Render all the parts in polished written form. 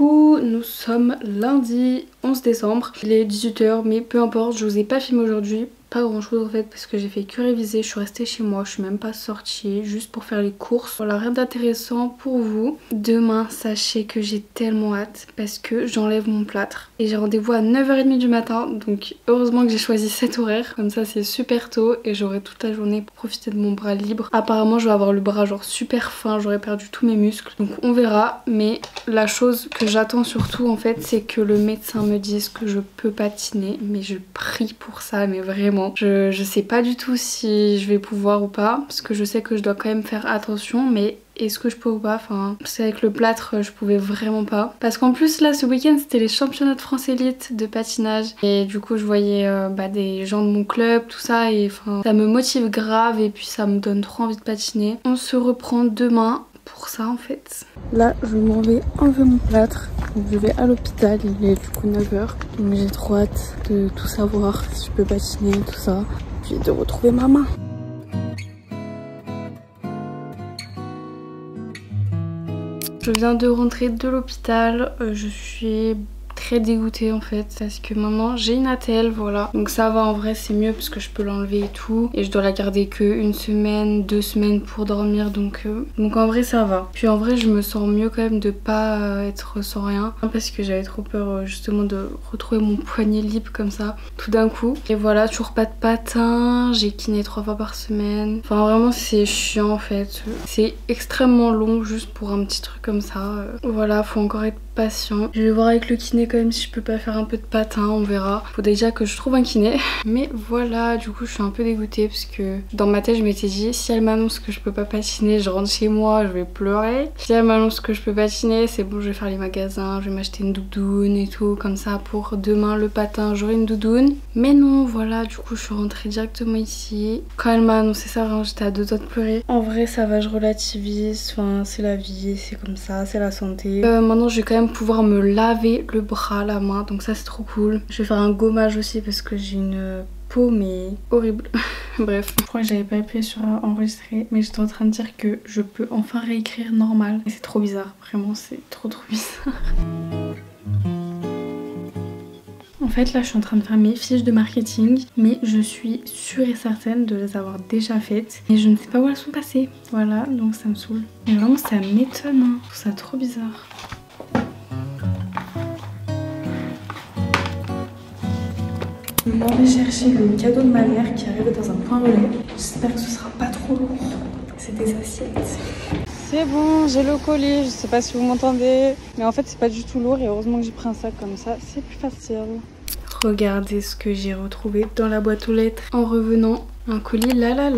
coup nous sommes lundi 11 décembre, il est 18 h mais peu importe, je vous ai pas filmé aujourd'hui. Pas grand chose en fait parce que j'ai fait que réviser, je suis restée chez moi, je suis même pas sortie juste pour faire les courses. Voilà, rien d'intéressant pour vous. Demain, sachez que j'ai tellement hâte parce que j'enlève mon plâtre et j'ai rendez-vous à 9h30 du matin, donc heureusement que j'ai choisi cet horaire, comme ça c'est super tôt et j'aurai toute la journée pour profiter de mon bras libre. Apparemment je vais avoir le bras genre super fin, j'aurai perdu tous mes muscles, donc on verra. Mais la chose que j'attends surtout en fait, c'est que le médecin me dise que je peux patiner, mais je prie pour ça, mais vraiment. Je sais pas du tout si je vais pouvoir ou pas, parce que je sais que je dois quand même faire attention, mais est-ce que je peux ou pas? Enfin, c'est avec le plâtre, je pouvais vraiment pas. Parce qu'en plus là, ce week-end, c'était les championnats de France élite de patinage. Et du coup, je voyais des gens de mon club, tout ça, et enfin, ça me motive grave et puis ça me donne trop envie de patiner. On se reprend demain pour ça en fait. Là, je m'en vais enlever mon plâtre. Donc, je vais à l'hôpital, il est du coup 9h. Donc j'ai trop hâte de tout savoir, si je peux patiner, tout ça. Puis de retrouver ma main. Je viens de rentrer de l'hôpital, je suis très dégoûtée en fait parce que maintenant j'ai une attelle, voilà. Donc ça va, en vrai c'est mieux parce que je peux l'enlever et tout. Et je dois la garder que une semaine, 2 semaines pour dormir, donc en vrai ça va. Puis en vrai je me sens mieux quand même de pas être sans rien. Parce que j'avais trop peur justement de retrouver mon poignet libre comme ça tout d'un coup. Et voilà, toujours pas de patin, j'ai kiné 3 fois par semaine. Enfin vraiment c'est chiant en fait. C'est extrêmement long juste pour un petit truc comme ça. Voilà, faut encore être patient. Je vais voir avec le kiné quand même si je peux pas faire un peu de patin, on verra. Faut déjà que je trouve un kiné. Mais voilà, du coup je suis un peu dégoûtée parce que dans ma tête je m'étais dit, si elle m'annonce que je peux pas patiner, je rentre chez moi, je vais pleurer. Si elle m'annonce que je peux patiner, c'est bon, je vais faire les magasins, je vais m'acheter une doudoune et tout, comme ça pour demain le patin j'aurai une doudoune. Mais non, voilà, du coup je suis rentrée directement ici. Quand elle m'a annoncé ça, vraiment j'étais à 2 doigts de pleurer. En vrai ça va, je relativise, enfin c'est la vie, c'est comme ça, c'est la santé. Maintenant je vais quand même pouvoir me laver le bras, la main, donc ça c'est trop cool. Je vais faire un gommage aussi parce que j'ai une peau mais horrible. Bref, je crois que j'avais pas appuyé sur enregistrer, mais j'étais en train de dire que je peux enfin réécrire normal. Et c'est trop bizarre, vraiment c'est trop bizarre. En fait là je suis en train de faire mes fiches de marketing, mais je suis sûre et certaine de les avoir déjà faites. Et je ne sais pas où elles sont passées, voilà, donc ça me saoule. Mais vraiment ça m'étonne, hein. Je trouve ça trop bizarre. Je m'en vais chercher le cadeau de ma mère qui arrive dans un point relais. J'espère que ce sera pas trop lourd. C'est des assiettes. C'est bon, j'ai le colis, je sais pas si vous m'entendez. Mais en fait c'est pas du tout lourd et heureusement que j'ai pris un sac comme ça, c'est plus facile. Regardez ce que j'ai retrouvé dans la boîte aux lettres en revenant. Un colis la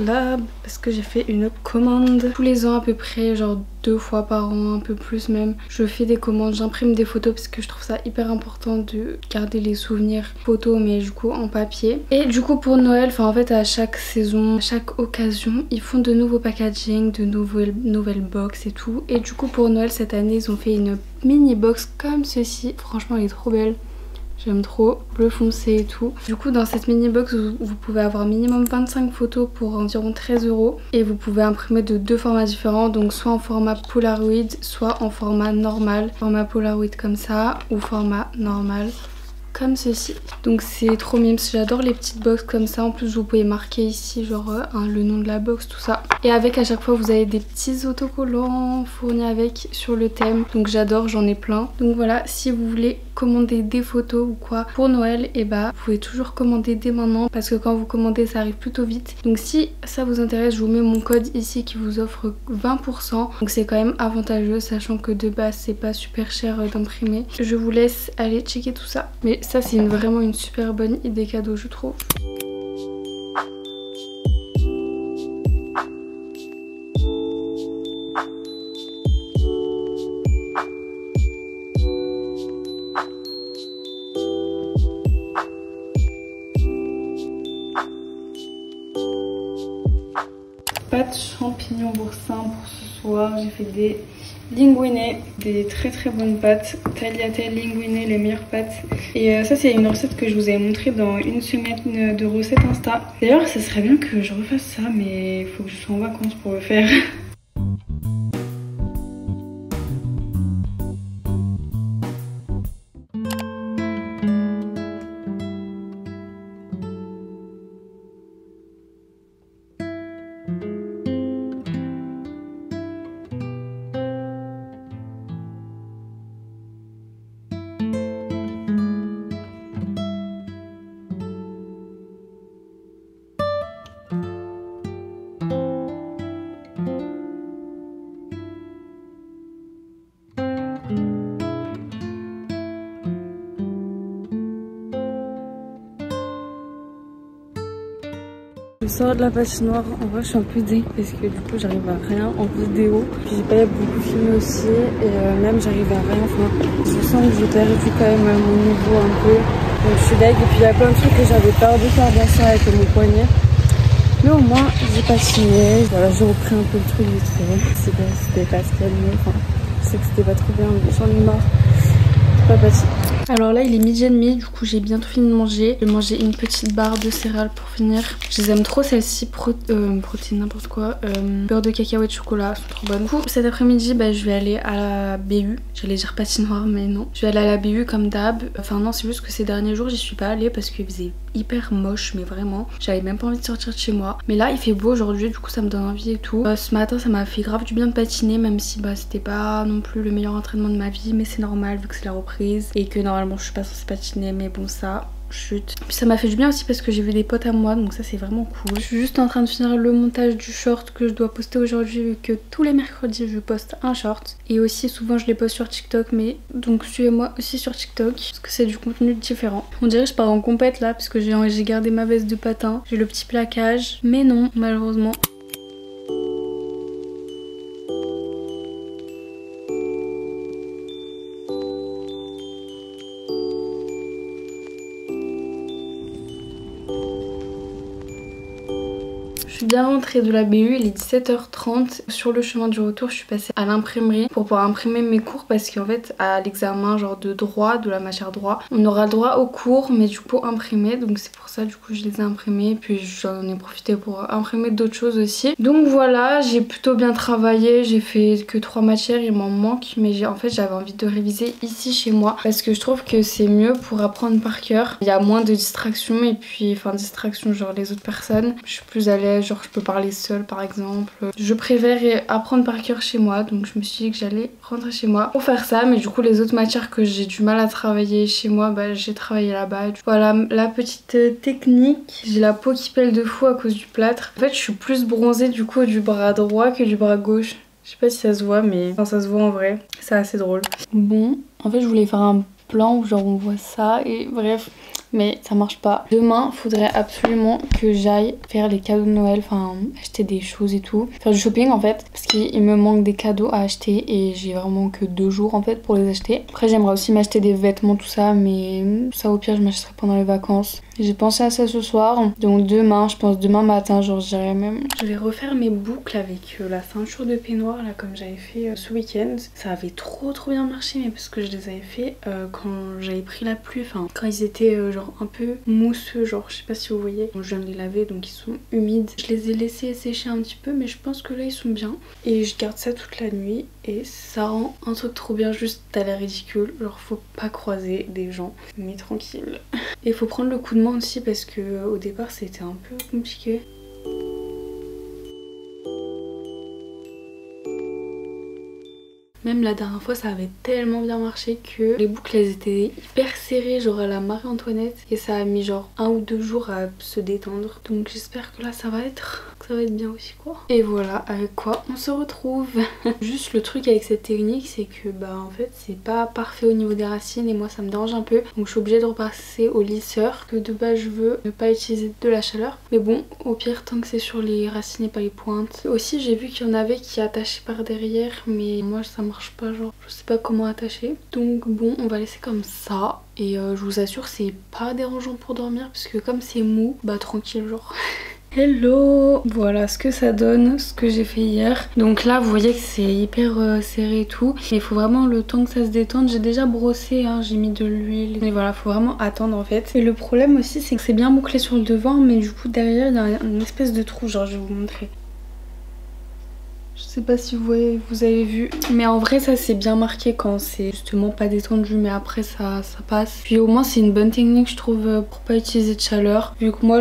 parce que j'ai fait une commande tous les ans à peu près, genre 2 fois par an, un peu plus même. Je fais des commandes, j'imprime des photos parce que je trouve ça hyper important de garder les souvenirs photos, mais du coup en papier. Et du coup pour Noël, enfin en fait à chaque saison, à chaque occasion, ils font de nouveaux packaging, de nouvelles box et tout. Et du coup pour Noël cette année ils ont fait une mini box comme ceci, franchement elle est trop belle. J'aime trop, bleu foncé et tout. Du coup dans cette mini box vous pouvez avoir minimum 25 photos pour environ 13 €. Et vous pouvez imprimer de 2 formats différents, donc soit en format Polaroid, soit en format normal. Format Polaroid comme ça ou format normal comme ceci. Donc c'est trop mime, j'adore les petites box comme ça. En plus vous pouvez marquer ici genre le nom de la box, tout ça. Et avec à chaque fois vous avez des petits autocollants fournis avec sur le thème. Donc j'adore, j'en ai plein. Donc voilà, si vous voulez commander des photos ou quoi pour Noël, et bah vous pouvez toujours commander dès maintenant parce que quand vous commandez ça arrive plutôt vite. Donc si ça vous intéresse, je vous mets mon code ici qui vous offre 20%. Donc c'est quand même avantageux, sachant que de base c'est pas super cher d'imprimer. Je vous laisse aller checker tout ça. Mais ça c'est vraiment une super bonne idée cadeau je trouve. Pâtes champignons boursin pour ce soir. J'ai fait des linguine, des très bonnes pâtes. Tagliatelle, linguine, les meilleures pâtes. Et ça c'est une recette que je vous avais montrée dans une semaine de recettes Insta. D'ailleurs ça serait bien que je refasse ça, mais il faut que je sois en vacances pour le faire. Je sors de la patinoire, en vrai je suis un peu dé parce que du coup j'arrive à rien en vidéo. Puis j'ai pas beaucoup filmé aussi et même j'arrive à rien. Enfin, je sens que j'ai perdu quand même mon niveau un peu. Donc je suis deg et puis il y a plein de trucs que j'avais peur de faire bien sûr avec mon poignet. Mais au moins j'ai patiné, voilà, j'ai repris un peu le truc vite fait. C'était pas ce qu'il y a de mieux, enfin je sais que c'était pas trop bien, mais j'en ai marre. Pas patiner. Alors là il est 12h30, du coup j'ai bientôt fini de manger. J'ai mangé une petite barre de céréales pour finir. Je les aime trop celles-ci, protéines n'importe quoi. Beurre de cacahuète chocolat, sont trop bonnes. Du coup cet après-midi je vais aller à la BU. J'allais dire patinoire mais non. Je vais aller à la BU comme d'hab. Enfin non, c'est juste que ces derniers jours j'y suis pas allée parce qu'il faisait hyper moche, mais vraiment j'avais même pas envie de sortir de chez moi. Mais là il fait beau aujourd'hui, du coup ça me donne envie et tout. Ce matin ça m'a fait grave du bien de patiner, même si c'était pas non plus le meilleur entraînement de ma vie, mais c'est normal vu que c'est la reprise et que normalement je suis pas censée patiner, mais bon ça chute. Puis ça m'a fait du bien aussi parce que j'ai vu des potes à moi, donc ça c'est vraiment cool. Je suis juste en train de finir le montage du short que je dois poster aujourd'hui, vu que tous les mercredis je poste un short et aussi souvent je les poste sur TikTok, mais donc suivez-moi aussi sur TikTok parce que c'est du contenu différent. On dirait que je pars en compète là parce que j'ai gardé ma veste de patin, j'ai le petit plaquage, mais non malheureusement. Je suis bien rentrée de la BU, il est 17h30. Sur le chemin du retour, je suis passée à l'imprimerie pour pouvoir imprimer mes cours parce qu'en fait, à l'examen genre de droit, de la matière droit, on aura le droit aux cours, mais du coup imprimés. Donc c'est pour ça, du coup, je les ai imprimés. Puis j'en ai profité pour imprimer d'autres choses aussi. Donc voilà, j'ai plutôt bien travaillé. J'ai fait que 3 matières, il m'en manque. Mais en fait, j'avais envie de réviser ici chez moi parce que je trouve que c'est mieux pour apprendre par cœur. Il y a moins de distractions et puis, enfin, distractions genre les autres personnes. Je suis plus à l'aise. Genre je peux parler seule par exemple. Je préfère apprendre par cœur chez moi, donc je me suis dit que j'allais rentrer chez moi pour faire ça. Mais du coup les autres matières que j'ai du mal à travailler chez moi, j'ai travaillé là-bas. Voilà la petite technique. J'ai la peau qui pèle de fou à cause du plâtre. En fait je suis plus bronzée du coup du bras droit que du bras gauche. Je sais pas si ça se voit, mais enfin, ça se voit en vrai. C'est assez drôle. Bon, en fait je voulais faire un plan où genre on voit ça et bref, mais ça marche pas. Demain faudrait absolument que j'aille faire les cadeaux de Noël, enfin acheter des choses et tout, faire du shopping en fait, parce qu'il me manque des cadeaux à acheter et j'ai vraiment que 2 jours en fait pour les acheter. Après j'aimerais aussi m'acheter des vêtements, tout ça, mais ça au pire je m'achèterai pendant les vacances. J'ai pensé à ça ce soir, donc demain, je pense demain matin, genre je dirais même. Je vais refaire mes boucles avec la ceinture de peignoir là comme j'avais fait ce week-end. Ça avait trop bien marché, mais parce que je les avais fait quand j'avais pris la pluie, enfin quand ils étaient genre un peu mousseux, genre je sais pas si vous voyez. Je viens de les laver donc ils sont humides. Je les ai laissés sécher un petit peu, mais je pense que là ils sont bien. Et je garde ça toute la nuit et ça rend un truc trop bien, juste t'as l'air ridicule. Genre faut pas croiser des gens, mais tranquille. Et faut prendre le coup de main aussi parce que au départ c'était un peu compliqué. Même la dernière fois ça avait tellement bien marché que les boucles elles étaient hyper serrées, genre à la Marie-Antoinette, et ça a mis genre 1 ou 2 jours à se détendre. Donc j'espère que là ça va être bien aussi quoi. Et voilà avec quoi on se retrouve. Juste le truc avec cette technique c'est que en fait c'est pas parfait au niveau des racines et moi ça me dérange un peu, donc je suis obligée de repasser au lisseur, que de base je veux ne pas utiliser de la chaleur, mais bon au pire tant que c'est sur les racines et pas les pointes. Aussi j'ai vu qu'il y en avait qui attachaient par derrière, mais moi ça marche pas, genre je sais pas comment attacher, donc bon on va laisser comme ça. Et je vous assure c'est pas dérangeant pour dormir parce que comme c'est mou, tranquille genre. Hello! Voilà ce que ça donne, ce que j'ai fait hier. Donc là vous voyez que c'est hyper serré et tout. Mais il faut vraiment le temps que ça se détende. J'ai déjà brossé, hein, j'ai mis de l'huile. Mais voilà, faut vraiment attendre en fait. Et le problème aussi c'est que c'est bien bouclé sur le devant, mais du coup derrière il y a une espèce de trou, genre je vais vous montrer. Je sais pas si vous avez vu, mais en vrai ça c'est bien marqué quand c'est justement pas détendu, mais après ça passe. Puis au moins c'est une bonne technique je trouve pour pas utiliser de chaleur, vu que moi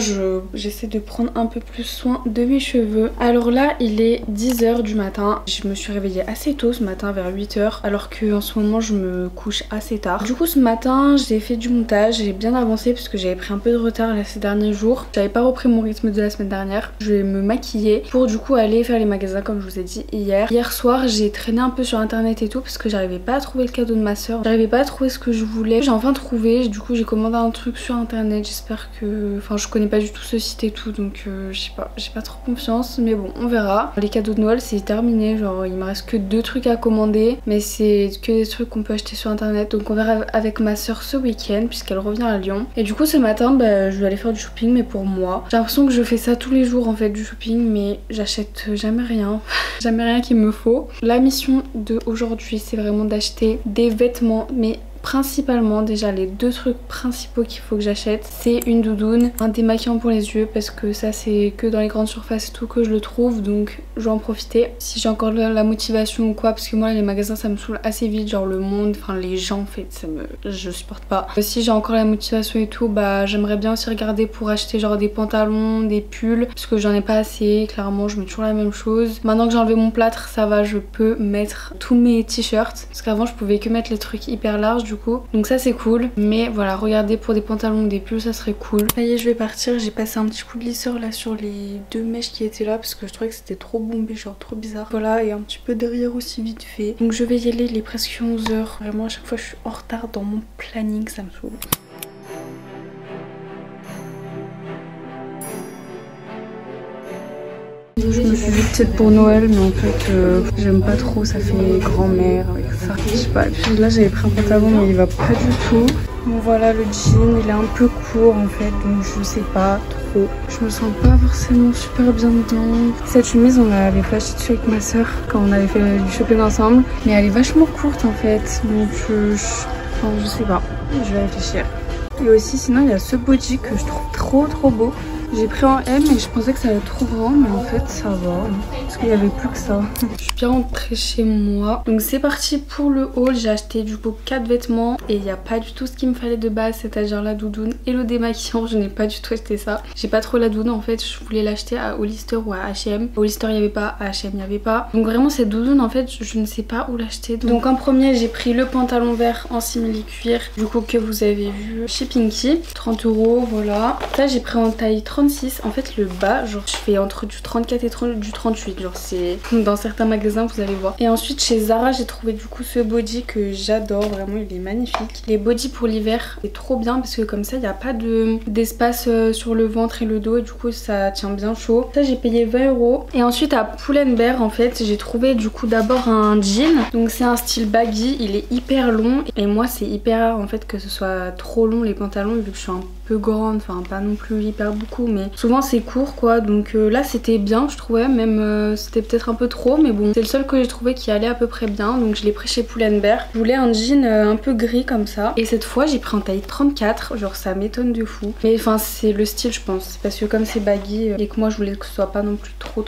j'essaie de prendre un peu plus soin de mes cheveux. Alors là il est 10h du matin, je me suis réveillée assez tôt ce matin vers 8h, alors que en ce moment je me couche assez tard. Du coup ce matin j'ai fait du montage, j'ai bien avancé parce que j'avais pris un peu de retard là ces derniers jours. J'avais pas repris mon rythme de la semaine dernière. Je vais me maquiller pour du coup aller faire les magasins comme je vous ai dit dit hier. Hier soir j'ai traîné un peu sur internet et tout parce que j'arrivais pas à trouver le cadeau de ma soeur. J'arrivais pas à trouver ce que je voulais. J'ai enfin trouvé, du coup j'ai commandé un truc sur internet. J'espère que... Enfin je connais pas du tout ce site et tout donc je sais pas, j'ai pas trop confiance mais bon on verra. Les cadeaux de Noël c'est terminé, genre il me reste que 2 trucs à commander mais c'est que des trucs qu'on peut acheter sur internet donc on verra avec ma soeur ce week-end puisqu'elle revient à Lyon. Et du coup ce matin je vais aller faire du shopping mais pour moi. J'ai l'impression que je fais ça tous les jours en fait du shopping mais j'achète jamais rien. Jamais rien qu'il me faut. La mission de aujourd'hui c'est vraiment d'acheter des vêtements mais principalement déjà les 2 trucs principaux qu'il faut que j'achète c'est une doudoune, un démaquillant pour les yeux parce que ça c'est que dans les grandes surfaces et tout que je le trouve donc je vais en profiter si j'ai encore la motivation ou quoi parce que moi les magasins ça me saoule assez vite, genre le monde, enfin les gens en fait je supporte pas. Si j'ai encore la motivation et tout j'aimerais bien aussi regarder pour acheter genre des pantalons, des pulls parce que j'en ai pas assez, clairement je mets toujours la même chose. Maintenant que j'ai enlevé mon plâtre ça va, je peux mettre tous mes t-shirts parce qu'avant je pouvais que mettre les trucs hyper larges du coup donc ça c'est cool mais voilà regarder pour des pantalons ou des pulls ça serait cool. Ça y est je vais partir, j'ai passé un petit coup de lisseur là sur les 2 mèches qui étaient là parce que je trouvais que c'était trop bombé, genre trop bizarre. Voilà et un petit peu derrière aussi vite fait donc je vais y aller, il est presque 11h. Vraiment à chaque fois je suis en retard dans mon planning, ça me saoule. Je me suis dit peut-être pour Noël mais en fait j'aime pas trop, ça fait grand-mère avec ça, je sais pas. Puis là j'avais pris un pantalon mais il va pas du tout. Bon voilà le jean il est un peu court en fait donc je sais pas trop. Je me sens pas forcément super bien dedans. Cette chemise on l'avait pas acheté dessus avec ma soeur quand on avait fait du shopping ensemble mais elle est vachement courte en fait donc je sais pas, je vais réfléchir. Et aussi sinon il y a ce body que je trouve trop beau. J'ai pris en M et je pensais que ça allait être trop grand mais en fait ça va parce qu'il n'y avait plus que ça. Je suis bien rentrée chez moi donc c'est parti pour le haul. J'ai acheté du coup 4 vêtements et il n'y a pas du tout ce qu'il me fallait de base, c'est-à-dire la doudoune et le démaquillant. Je n'ai pas du tout acheté ça. J'ai pas trop la doudoune en fait, je voulais l'acheter à Hollister ou à H&M. Hollister il n'y avait pas, à H&M il n'y avait pas. Donc vraiment cette doudoune en fait je ne sais pas où l'acheter. Donc en premier j'ai pris le pantalon vert en simili-cuir du coup que vous avez vu chez Pinky. 30 € voilà. Ça j'ai pris en taille 36. En fait le bas genre je fais entre du 34 et du 38, genre c'est dans certains magasins vous allez voir. Et ensuite chez Zara j'ai trouvé du coup ce body que j'adore, vraiment il est magnifique. Les bodys pour l'hiver c'est trop bien parce que comme ça il n'y a pas d'espace sur le ventre et le dos et du coup ça tient bien chaud. Ça j'ai payé 20 €. Et ensuite à Pull&Bear en fait j'ai trouvé du coup d'abord un jean, donc c'est un style baggy, il est hyper long et moi c'est hyper rare en fait que ce soit trop long les pantalons vu que je suis un peu grande, enfin pas non plus hyper beaucoup mais souvent c'est court quoi donc là c'était bien je trouvais, même c'était peut-être un peu trop mais bon c'est le seul que j'ai trouvé qui allait à peu près bien donc je l'ai pris chez Pull&Bear. Je voulais un jean un peu gris comme ça et cette fois j'ai pris en taille 34, genre ça m'étonne de fou mais enfin c'est le style je pense parce que comme c'est baggy et que moi je voulais que ce soit pas non plus trop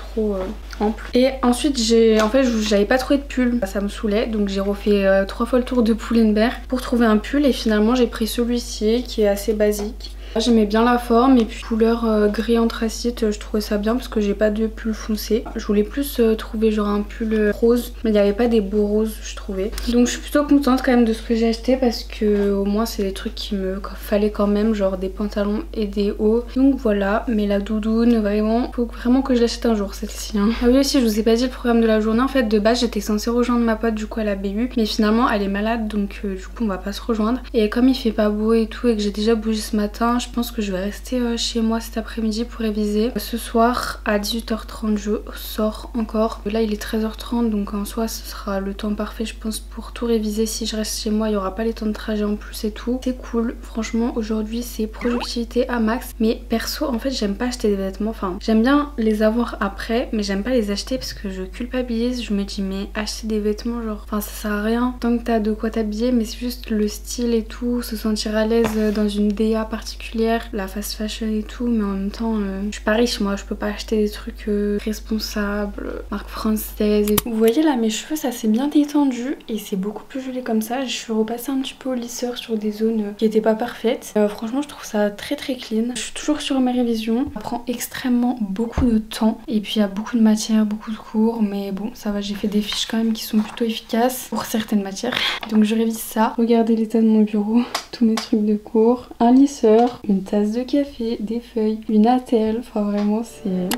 ample. Et ensuite j'avais pas trouvé de pull, ça me saoulait donc j'ai refait 3 fois le tour de Pull&Bear pour trouver un pull et finalement j'ai pris celui-ci qui est assez basique. J'aimais bien la forme et puis couleur gris anthracite, je trouvais ça bien parce que j'ai pas de pull foncé. Je voulais plus trouver genre un pull rose mais il n'y avait pas des beaux roses je trouvais. Donc je suis plutôt contente quand même de ce que j'ai acheté parce que au moins c'est des trucs qui me fallait quand même, genre des pantalons et des hauts. Donc voilà, mais la doudoune vraiment, faut vraiment que je l'achète un jour celle-ci hein. Ah oui aussi je vous ai pas dit le programme de la journée, en fait de base j'étais censée rejoindre ma pote du coup à la BU mais finalement elle est malade donc du coup on va pas se rejoindre. Et comme il fait pas beau et tout et que j'ai déjà bougé ce matin, je pense que je vais rester chez moi cet après-midi pour réviser. Ce soir à 18h30 je sors encore. Là il est 13h30 donc en soi ce sera le temps parfait je pense pour tout réviser. Si je reste chez moi il n'y aura pas les temps de trajet en plus et tout. C'est cool, franchement aujourd'hui c'est productivité à max. Mais perso en fait j'aime pas acheter des vêtements, enfin j'aime bien les avoir après mais j'aime pas les acheter parce que je culpabilise. Je me dis mais acheter des vêtements genre, enfin ça sert à rien tant que t'as de quoi t'habiller mais c'est juste le style et tout, se sentir à l'aise dans une DA particulière, la fast fashion et tout mais en même temps je suis pas riche moi, je peux pas acheter des trucs responsables, marque française et tout. Vous voyez là mes cheveux ça s'est bien détendu et c'est beaucoup plus joli comme ça. Je suis repassée un petit peu au lisseur sur des zones qui étaient pas parfaites. Franchement je trouve ça très clean. Je suis toujours sur mes révisions, ça prend extrêmement beaucoup de temps et puis il y a beaucoup de matières, beaucoup de cours mais bon ça va, j'ai fait des fiches quand même qui sont plutôt efficaces pour certaines matières donc je révise ça. Regardez l'état de mon bureau, tous mes trucs de cours, un lisseur, une tasse de café, des feuilles, une attelle, enfin vraiment c'est...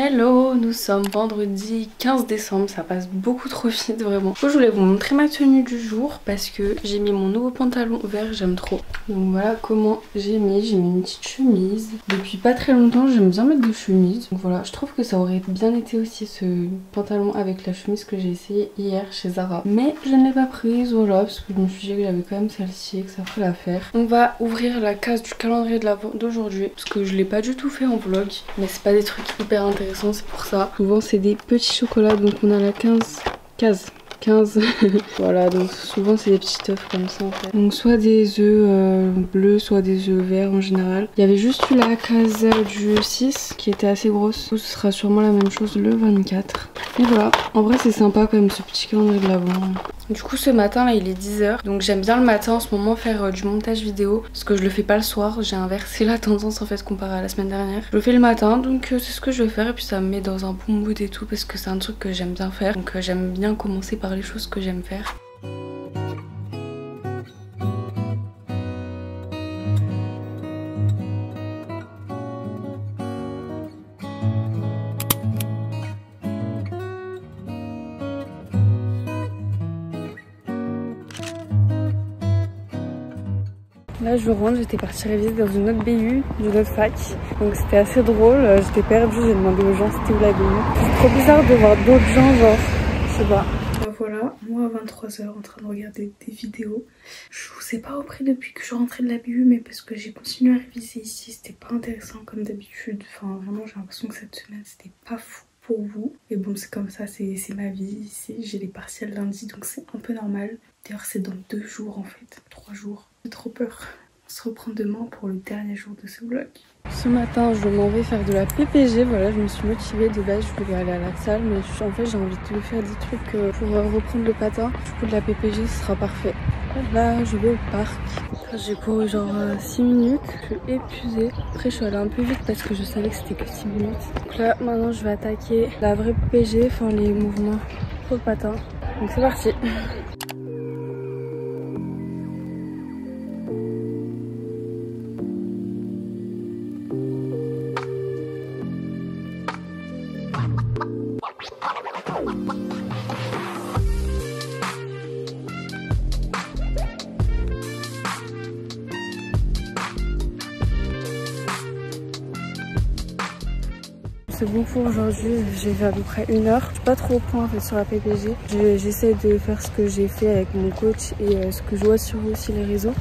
Hello, nous sommes vendredi 15 décembre, ça passe beaucoup trop vite vraiment. Je voulais vous montrer ma tenue du jour parce que j'ai mis mon nouveau pantalon vert, j'aime trop. Donc voilà comment j'ai mis une petite chemise. Depuis pas très longtemps j'aime bien mettre des chemises. Donc voilà, je trouve que ça aurait bien été aussi ce pantalon avec la chemise que j'ai essayé hier chez Zara. Mais je ne l'ai pas prise, voilà, parce que je me suis dit que j'avais quand même celle-ci et que ça ferait l'affaire. On va ouvrir la case du calendrier de l'Avent d'aujourd'hui parce que je l'ai pas du tout fait en vlog. Mais c'est pas des trucs hyper intéressants, c'est pour ça. Souvent c'est des petits chocolats, donc on a la 15. Voilà, donc souvent c'est des petits œufs comme ça en fait. Donc soit des œufs bleus, soit des œufs verts en général. Il y avait juste eu la case du 6 qui était assez grosse. Ce sera sûrement la même chose le 24. Et voilà, en vrai c'est sympa quand même ce petit calendrier de l'Avent. Du coup ce matin là il est 10 h, donc j'aime bien le matin en ce moment faire du montage vidéo parce que je le fais pas le soir, j'ai inversé la tendance en fait comparé à la semaine dernière. Je le fais le matin, donc c'est ce que je vais faire et puis ça me met dans un bon mood et tout parce que c'est un truc que j'aime bien faire, donc j'aime bien commencer par les choses que j'aime faire. Là je rentre, j'étais partie réviser dans une autre BU, d'une autre fac. Donc c'était assez drôle, j'étais perdue, j'ai demandé aux gens c'était où la BU. C'est trop bizarre de voir d'autres gens genre, je sais pas. Voilà, moi à 23 h en train de regarder des vidéos. Je vous ai pas repris depuis que je suis rentrée de la BU, mais parce que j'ai continué à réviser ici, c'était pas intéressant comme d'habitude. Enfin vraiment j'ai l'impression que cette semaine c'était pas fou pour vous. Et bon c'est comme ça, c'est ma vie ici. J'ai les partiels lundi donc c'est un peu normal. D'ailleurs c'est dans 2 jours en fait, 3 jours. J'ai trop peur. On se reprend demain pour le dernier jour de ce vlog. Ce matin je m'en vais faire de la PPG, voilà je me suis motivée. De base je voulais aller à la salle mais en fait j'ai envie de faire des trucs pour reprendre le patin. Du coup de la PPG ce sera parfait. Là je vais au parc. J'ai couru genre 6 minutes, je suis épuisée. Après je suis allée un peu vite parce que je savais que c'était que 6 minutes. Donc là maintenant je vais attaquer la vraie PPG, enfin les mouvements pour le patin. Donc c'est parti. C'est bon pour aujourd'hui, j'ai fait à peu près 1 heure. Je suis pas trop au point en fait sur la PPG. J'essaie de faire ce que j'ai fait avec mon coach et ce que je vois sur aussi les réseaux.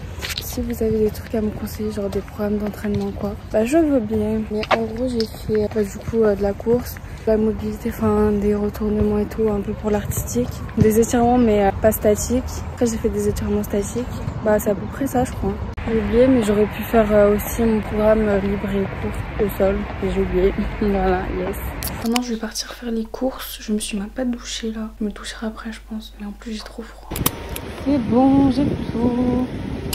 Si vous avez des trucs à me conseiller, genre des programmes d'entraînement quoi, bah je veux bien. Mais en gros j'ai fait du coup de la course, de la mobilité, enfin des retournements et tout, un peu pour l'artistique. Des étirements mais pas statiques. Après j'ai fait des étirements statiques. Bah c'est à peu près ça je crois. J'ai oublié mais j'aurais pu faire aussi mon programme libre et court au sol. Et j'ai oublié. Voilà, yes. Maintenant je vais partir faire les courses. Je me suis même pas douchée là. Je me doucherai après je pense. Mais en plus j'ai trop froid. C'est bon, j'ai tout.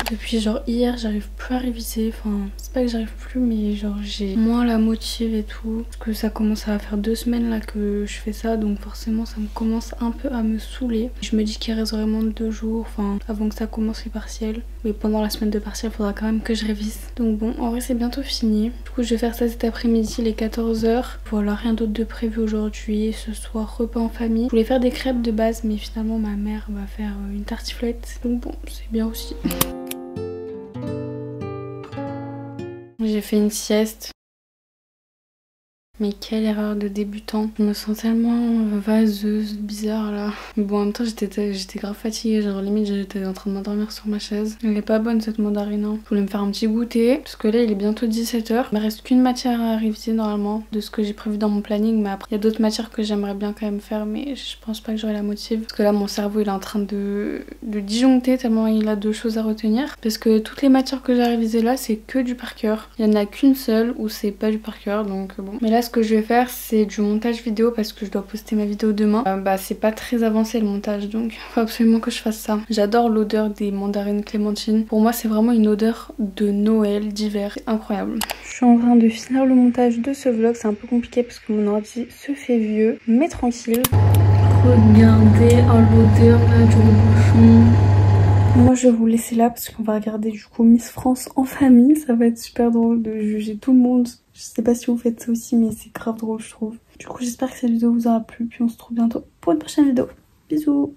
Depuis genre hier j'arrive plus à réviser, enfin c'est pas que j'arrive plus mais genre j'ai moins la motive et tout. Parce que ça commence à faire 2 semaines là que je fais ça donc forcément ça me commence un peu à me saouler. Je me dis qu'il reste vraiment 2 jours, enfin avant que ça commence les partiels. Mais pendant la semaine de partiels il faudra quand même que je révise. Donc bon en vrai c'est bientôt fini. Du coup je vais faire ça cet après-midi les 14 h. Voilà, rien d'autre de prévu aujourd'hui. Ce soir repas en famille. Je voulais faire des crêpes de base mais finalement ma mère va faire une tartiflette. Donc bon c'est bien aussi. J'ai fait une sieste. Mais quelle erreur de débutant. Je me sens tellement vaseuse, bizarre là. Mais bon en même temps j'étais grave fatiguée, genre limite j'étais en train de m'endormir sur ma chaise. Elle est pas bonne cette mandarine. Je voulais me faire un petit goûter parce que là il est bientôt 17 h. Il me reste qu'une matière à réviser normalement de ce que j'ai prévu dans mon planning. Mais après il y a d'autres matières que j'aimerais bien quand même faire mais je pense pas que j'aurai la motive. Parce que là mon cerveau il est en train de disjoncter tellement il a 2 choses à retenir. Parce que toutes les matières que j'ai révisées là c'est que du par cœur. Il y en a qu'une seule où c'est pas du par cœur donc bon. Mais là ce que je vais faire c'est du montage vidéo parce que je dois poster ma vidéo demain. Bah c'est pas très avancé le montage donc faut absolument que je fasse ça. J'adore l'odeur des mandarines clémentines. Pour moi c'est vraiment une odeur de Noël, d'hiver, incroyable. Je suis en train de finir le montage de ce vlog, c'est un peu compliqué parce que mon ordi se fait vieux, mais tranquille. Regardez l'odeur là du rebouchon. Moi je vais vous laisser là parce qu'on va regarder du coup Miss France en famille. Ça va être super drôle de juger tout le monde. Je sais pas si vous faites ça aussi mais c'est grave drôle je trouve. Du coup j'espère que cette vidéo vous aura plu, puis on se retrouve bientôt pour une prochaine vidéo. Bisous.